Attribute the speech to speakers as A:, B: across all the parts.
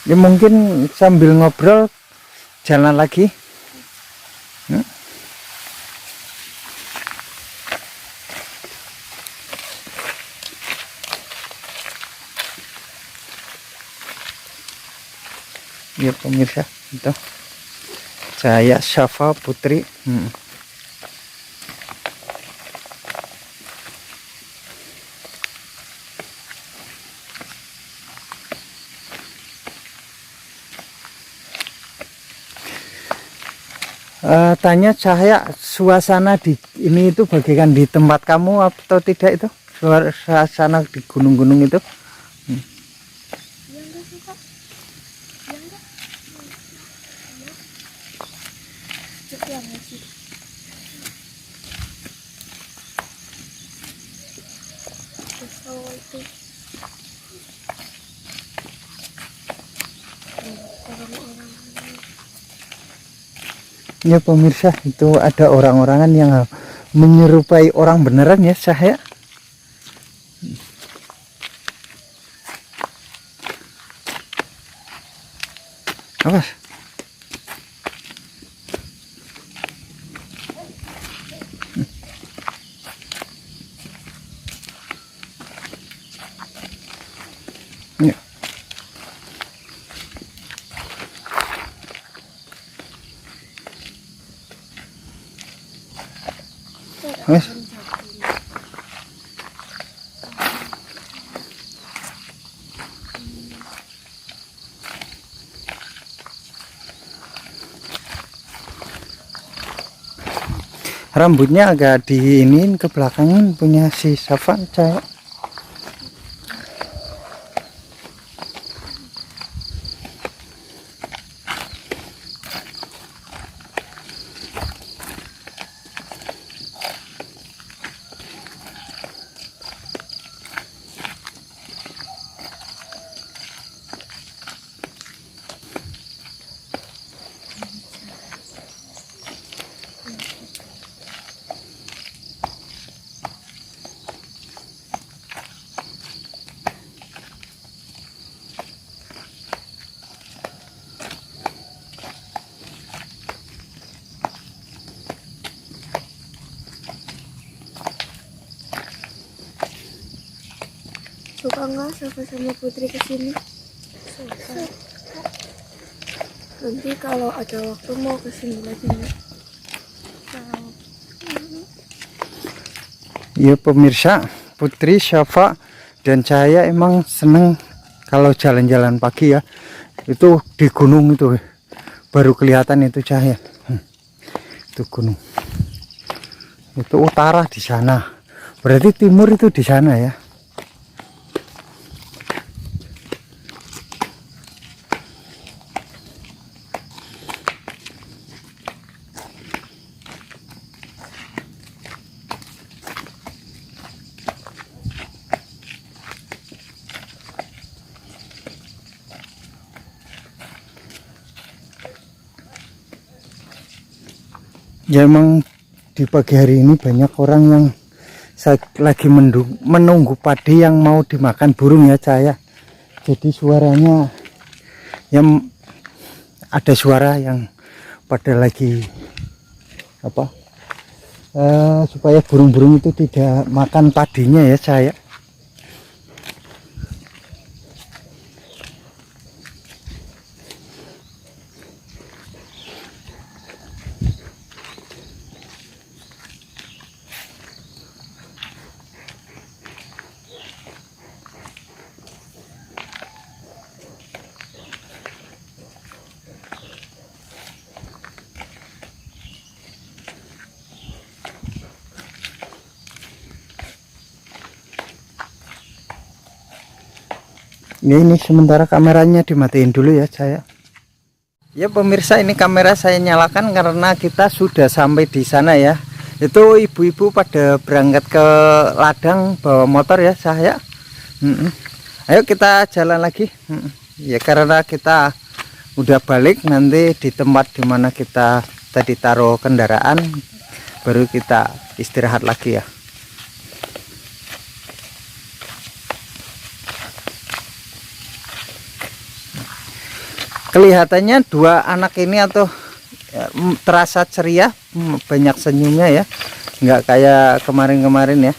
A: Ya mungkin sambil ngobrol jalan lagi. Ya pemirsa, itu saya Syafa Putri. Tanya Cahaya, suasana di ini itu bagaikan di tempat kamu atau tidak itu? Suasana di gunung-gunung itu? Ya pemirsa, itu ada orang-orangan yang menyerupai orang beneran ya Cahaya. Awas. Ya. Awas. Rambutnya agak diinin ke belakangin punya si Syafa Cahaya.
B: Suka nggak sama Putri kesini? Suka. Nanti kalau ada waktu mau kesini lagi nggak?
A: Ya pemirsa, Putri, Syafa, dan Cahaya emang seneng kalau jalan-jalan pagi ya. Itu di gunung itu baru kelihatan itu Cahaya. Itu gunung. Itu utara di sana. Berarti timur itu di sana ya. Ya emang di pagi hari ini banyak orang yang lagi menunggu padi yang mau dimakan burung ya Cahaya. Jadi suaranya yang ada suara yang pada lagi apa supaya burung-burung itu tidak makan padinya ya Cahaya. Ini sementara kameranya dimatiin dulu ya Cahaya. Ya pemirsa, ini kamera saya nyalakan karena kita sudah sampai di sana ya. Itu ibu-ibu pada berangkat ke ladang bawa motor ya Cahaya. Ayo kita jalan lagi. Ya karena kita udah balik nanti di tempat dimana kita tadi taruh kendaraan, baru kita istirahat lagi ya. kelihatannya dua anak ini atau terasa ceria, banyak senyumnya ya, nggak kayak kemarin-kemarin ya,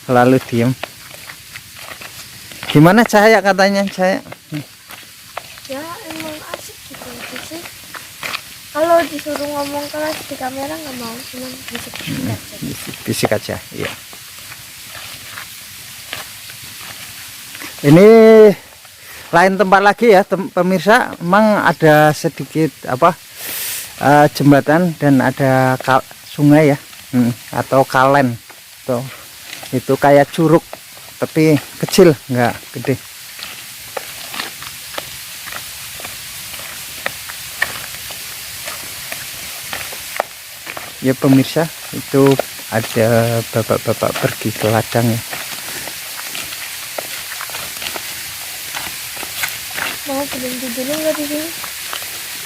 A: selalu diem. Gimana Cahaya katanya Cahaya?
B: Ya emang asik gitu aja sih. Kalau disuruh ngomong keras di kamera nggak mau, cuman bisik-bisik aja.
A: Bisik aja, iya. Ini lain tempat lagi ya pemirsa, memang ada sedikit apa jembatan dan ada sungai ya, atau kalen tuh, itu kayak curug tapi kecil, nggak gede. Ya pemirsa, itu ada bapak-bapak pergi ke ladang ya.
B: Mau berhenti dulu nggak di sini?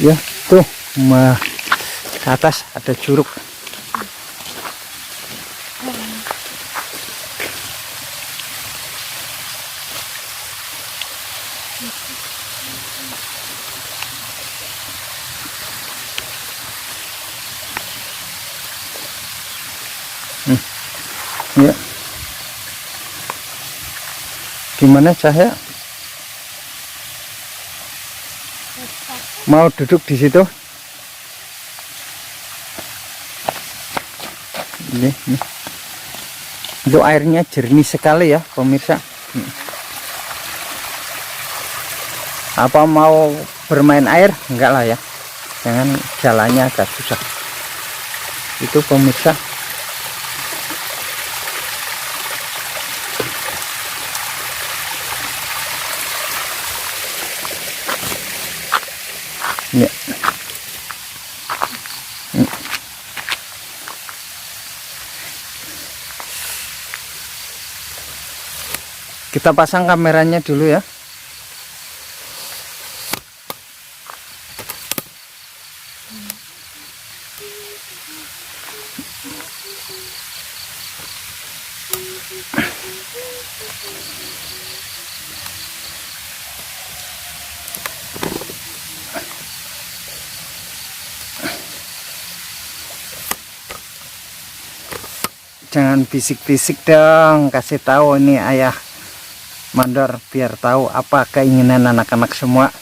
A: Ya tuh, ke atas ada curug. Ya. Gimana Cahaya? Mau duduk di situ? Ini. Itu airnya jernih sekali ya pemirsa. Apa mau bermain air? Enggak lah ya. Jangan, jalannya agak susah. Itu pemirsa. Ya. Kita pasang kameranya dulu ya. Jangan bisik-bisik dong, kasih tahu ini ayah mandor biar tahu apa keinginan anak-anak semua.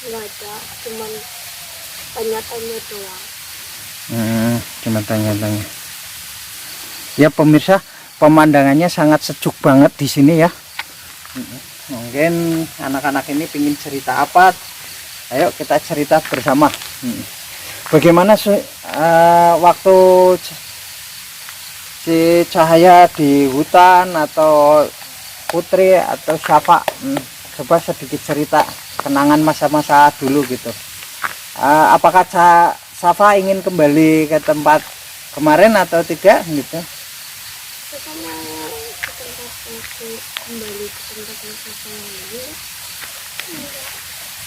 B: Nggak ada, cuman tanya-tanya doang.
A: Cuma tanya-tanya. Ya pemirsa, pemandangannya sangat sejuk banget di sini ya. Mungkin anak-anak ini pingin cerita apa? Ayo kita cerita bersama. Bagaimana waktu si Cahaya di hutan, atau Putri atau siapa? Coba sedikit cerita kenangan masa-masa dulu gitu. Apakah Safa ingin kembali ke tempat kemarin atau tidak gitu?
B: Kita mau kembali ke tempat yang Safa dulu.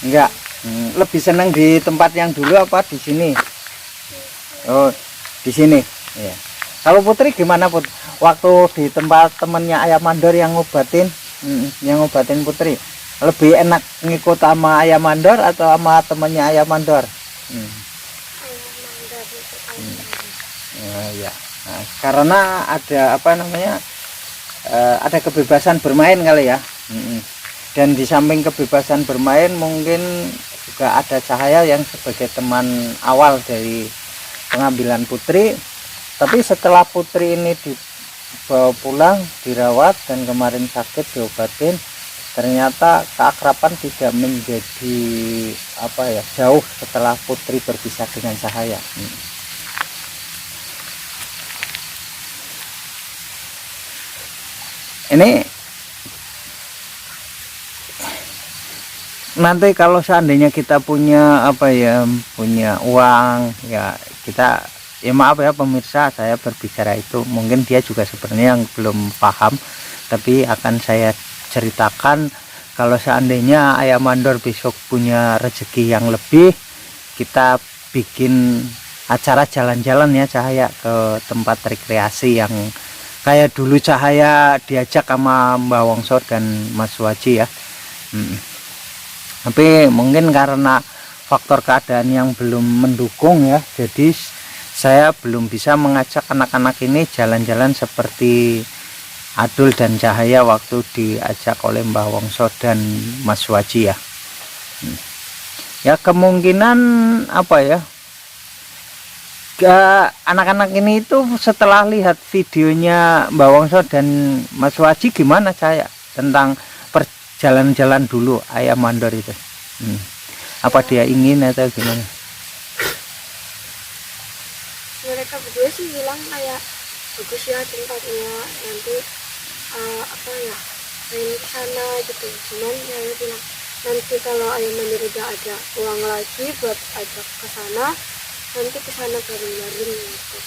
A: Enggak. Lebih senang di tempat yang dulu apa di sini? Oh, di sini. Ya. Kalau Putri gimana Put? Waktu di tempat temennya ayah mandor yang ngobatin, Putri, lebih enak ngikut sama ayah mandor atau sama temennya ayah mandor? Ya. Nah, karena ada apa namanya? Ada kebebasan bermain kali ya. Dan di samping kebebasan bermain, mungkin juga ada Cahaya yang sebagai teman awal dari pengambilan Putri. Tapi setelah Putri ini dibawa pulang, dirawat, dan kemarin sakit diobatin, ternyata keakraban tidak menjadi apa ya, jauh setelah Putri berpisah dengan Cahaya. Ini nanti kalau seandainya kita punya apa ya, punya uang ya, kita ya maaf ya pemirsa, saya berbicara itu mungkin dia juga sebenarnya yang belum paham, tapi akan saya ceritakan. Kalau seandainya ayah mandor besok punya rezeki yang lebih, kita bikin acara jalan-jalan ya Cahaya ke tempat rekreasi yang kayak dulu Cahaya diajak sama Mbak Wongso dan Mas Waji ya. Tapi mungkin karena faktor keadaan yang belum mendukung ya, jadi saya belum bisa mengajak anak-anak ini jalan-jalan seperti Adul dan Cahaya waktu diajak oleh Mbah Wongso dan Mas Waji ya. Ya kemungkinan apa ya, anak-anak ini itu setelah lihat videonya Mbah Wongso dan Mas Waji gimana Cahaya tentang jalan-jalan dulu ayam mandor itu, apa dia ingin atau gimana?
B: Mereka berdua sih bilang kayak bagus ya tempatnya, nanti apa ya, main ke sana gitu. Cuman saya bilang nanti kalau ayam mandor udah ada uang lagi buat ajak ke sana, nanti ke sana bareng-bareng gitu.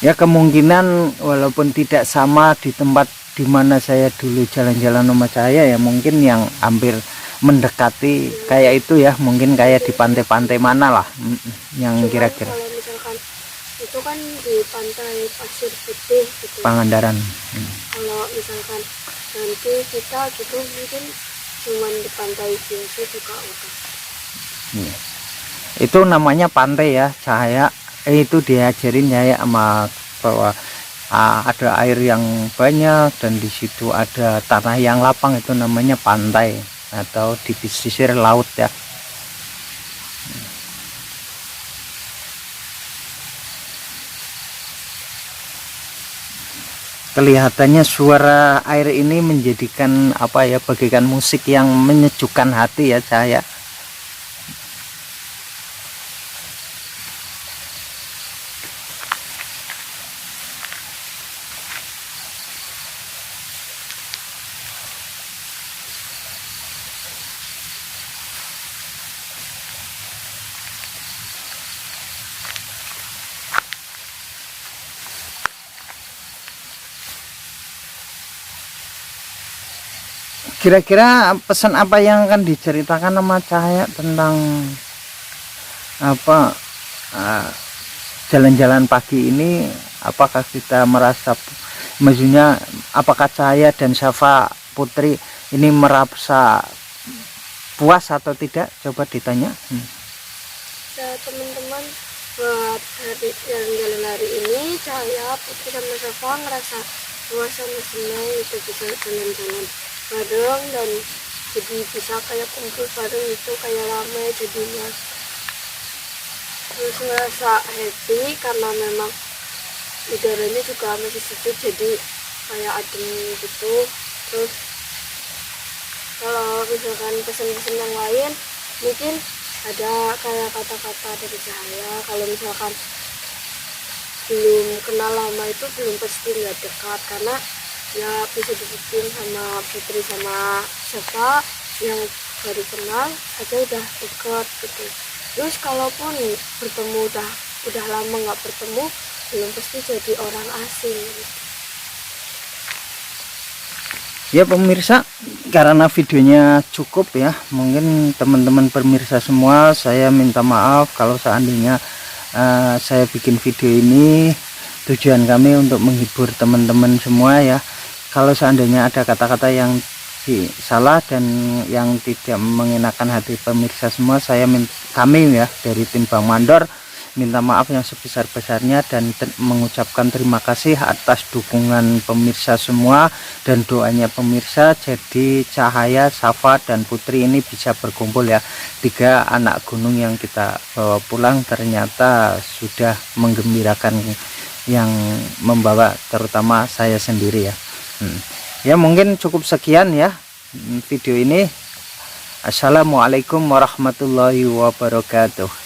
A: Ya kemungkinan walaupun tidak sama di tempat dimana saya dulu jalan-jalan sama Cahaya ya, mungkin yang hampir mendekati kayak itu ya, mungkin kayak di pantai-pantai mana lah yang kira-kira.
B: Kalau misalkan itu kan di pantai Pasir Putih gitu,
A: Pangandaran.
B: kalau misalkan nanti kita gitu mungkin cuman di pantai biasa juga udah.
A: Itu namanya pantai ya Cahaya, itu diajarin Cahaya sama bahwa ada air yang banyak dan di situ ada tanah yang lapang, itu namanya pantai atau di pesisir laut ya. Kelihatannya suara air ini menjadikan apa ya, bagaikan musik yang menyejukkan hati ya Cahaya. Kira-kira pesan apa yang akan diceritakan sama Cahaya tentang apa jalan-jalan pagi ini? Apakah kita merasa, maksudnya apakah Cahaya dan Syafa Putri ini merasa puas atau tidak? Coba ditanya.
B: Ya teman-teman, buat hari jalan-jalan hari ini Cahaya, Putri sama Syafa ngerasa puas sama senang itu bisa jalan-jalan bareng dan jadi bisa kayak kumpul bareng itu kayak ramai jadinya. Terus ngerasa happy karena memang udaranya juga masih sejuk jadi kayak adem gitu. Terus kalau misalkan pesan-pesan yang lain mungkin ada kayak kata-kata dari Cahaya, kalau misalkan belum kenal lama itu belum pasti nggak dekat, karena ya bisa dibikin sama Putri sama Syafa yang baru kenal aja udah dekat gitu. Terus kalaupun bertemu udah lama nggak bertemu, belum pasti jadi orang asing gitu.
A: Ya pemirsa, karena videonya cukup ya, mungkin teman-teman pemirsa semua, saya minta maaf kalau seandainya saya bikin video ini tujuan kami untuk menghibur teman-teman semua ya. Kalau seandainya ada kata-kata yang salah dan yang tidak mengenakan hati pemirsa semua, kami ya dari tim Bang Mandor minta maaf yang sebesar-besarnya dan mengucapkan terima kasih atas dukungan pemirsa semua dan doanya pemirsa. Jadi Cahaya, Syafa dan Putri ini bisa berkumpul ya, 3 anak gunung yang kita bawa pulang ternyata sudah menggembirakan, yang membawa terutama saya sendiri ya. Ya mungkin cukup sekian ya video ini. Assalamualaikum warahmatullahi wabarakatuh.